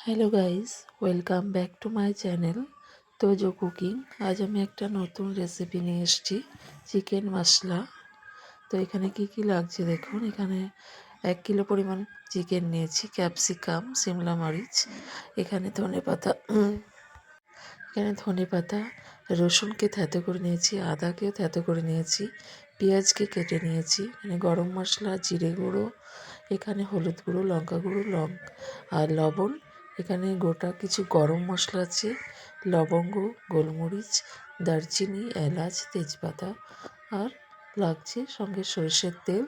Hello guys, welcome back to my channel Tojo cooking. আজ আমি একটা নতুন রেসিপি নিয়ে এসেছি, চিকেন মশলা। তো এখানে কি কি লাগছে দেখুন। এখানে 1 কিলো পরিমাণ চিকেন নিয়েছি, ক্যাপসিকাম, সিমলা মরিচ, এখানে ধনে পাতা, রসুনকে থ্যাতো করে নিয়েছি, আদাকেও থ্যাতো করে নিয়েছি, পেঁয়াজকে কেটে নিয়েছি, এখানে গরম মশলা, জিরে গুঁড়ো, এখানে হলুদ গুঁড়ো, লঙ্কা গুঁড়ো, আর লবণ। এখানে গোটা কিছু গরম মশলা আছে, লবঙ্গ, গোলমরিচ, দারচিনি, এলাচ, তেজপাতা, আর লাগছে সঙ্গে সরষের তেল।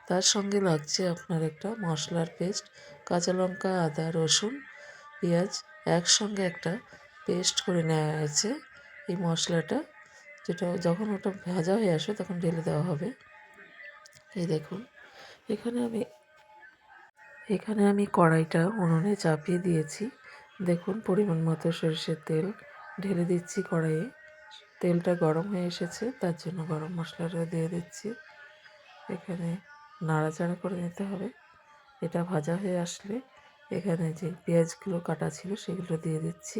তার সঙ্গে লাগছে আপনার একটা মশলার পেস্ট, কাঁচা লঙ্কা, আদা, রসুন, পেঁয়াজ একসঙ্গে একটা পেস্ট করে নেওয়া হয়েছে। এই মশলাটা যেটা যখন ওটা ভাজা হয়ে আসবে তখন ঢেলে দেওয়া হবে। এই দেখুন, এখানে আমি কড়াইটা উনুনে চাপিয়ে দিয়েছি। দেখুন, পরিমাণ মতো সরষের তেল ঢেলে দিচ্ছি কড়াইয়ে। তেলটা গরম হয়ে এসেছে, তার জন্য গরম মশলাটা দিয়ে দিচ্ছি। এখানে নাড়াচাড়া করে নিতে হবে। এটা ভাজা হয়ে আসলে এখানে যে পেঁয়াজগুলো কাটা ছিল সেগুলো দিয়ে দিচ্ছি।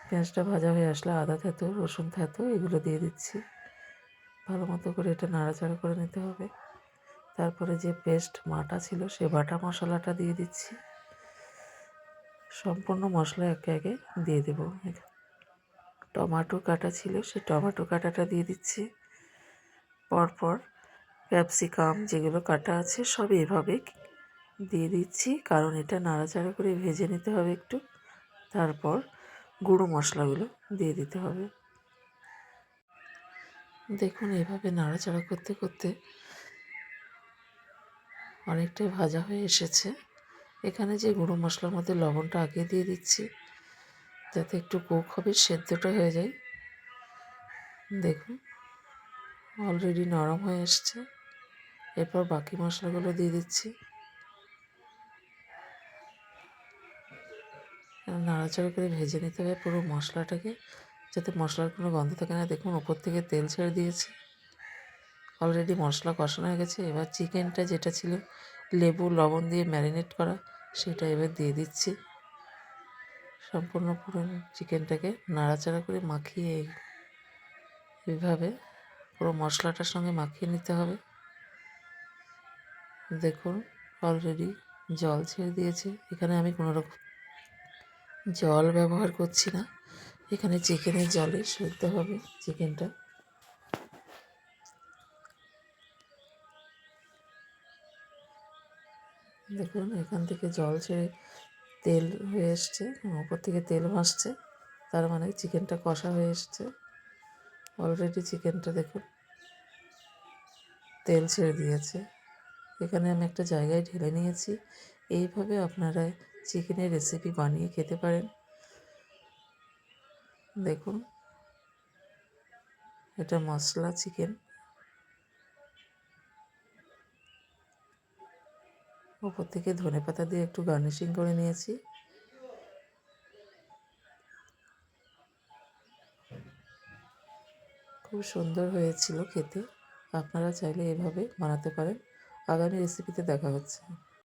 পেঁয়াজটা ভাজা হয়ে আসলে আদা থেঁতো, রসুন থেঁতো এগুলো দিয়ে দিচ্ছি। ভালো মতো করে এটা নাড়াচাড়া করে নিতে হবে। তারপরে যে পেস্ট বাটা ছিল সে বাটা মশলাটা দিয়ে দিচ্ছি। সম্পূর্ণ মশলা একে একে দিয়ে দেব। টমেটো কাটা ছিল সে টমেটো কাটাটা দিয়ে দিচ্ছি। পরপর ক্যাপসিকাম যেগুলো কাটা আছে সব এভাবে দিয়ে দিচ্ছি, কারণ এটা নাড়াচাড়া করে ভেজে নিতে হবে একটু। তারপর গুঁড়ো মশলাগুলো দিয়ে দিতে হবে। দেখুন, এভাবে নাড়াচাড়া করতে করতে অনেকটাই ভাজা হয়ে এসেছে। এখানে যে গুঁড়ো মশলার মধ্যে লবণটা আগে দিয়ে দিচ্ছি, যাতে একটু কুক হবে, সেদ্ধটা হয়ে যায়। দেখুন, অলরেডি নরম হয়ে এসছে। এরপর বাকি মশলাগুলো দিয়ে দিচ্ছি। নাড়াচাড়া করে ভেজে নিতে হবে পুরো মশলাটাকে, যাতে মশলার কোনো গন্ধ থাকে না। দেখুন, ওপর থেকে তেল ছেড়ে দিয়েছে, অলরেডি মশলা কষানো হয়ে গেছে। এবার চিকেনটা যেটা ছিল লেবু লবণ দিয়ে ম্যারিনেট করা, সেটা এবার দিয়ে দিচ্ছি। সম্পূর্ণ পুরো চিকেনটাকে নাড়াচাড়া করে মাখিয়ে এইভাবে পুরো মশলাটার সঙ্গে মাখিয়ে নিতে হবে। দেখুন, অলরেডি জল ছেড়ে দিয়েছে। এখানে আমি কোনো রকম জল ব্যবহার করছি না, এখানে চিকেনের জলে সেদ্ধ হবে চিকেনটা। দেখুন, এখান থেকে জল ছেড়ে তেল হয়ে এসছে, ওপর থেকে তেল ভাসছে, তার মানে চিকেনটা কষা হয়ে এসছে। অলরেডি চিকেনটা দেখুন তেল ছেড়ে দিয়েছে। এখানে আমি একটা জায়গায় ঢেলে নিয়েছি। এইভাবে আপনারা চিকেনের রেসিপি বানিয়ে খেতে পারেন। দেখুন, এটা মশলা চিকেন। ওপর থেকে ধনেপাতা দিয়ে একটু গার্নিশিং করে নিয়েছি। খুব সুন্দর হয়েছিল খেতে। আপনারা চাইলে এভাবে বানাতে পারেন। আগামী রেসিপিতে দেখা হচ্ছে।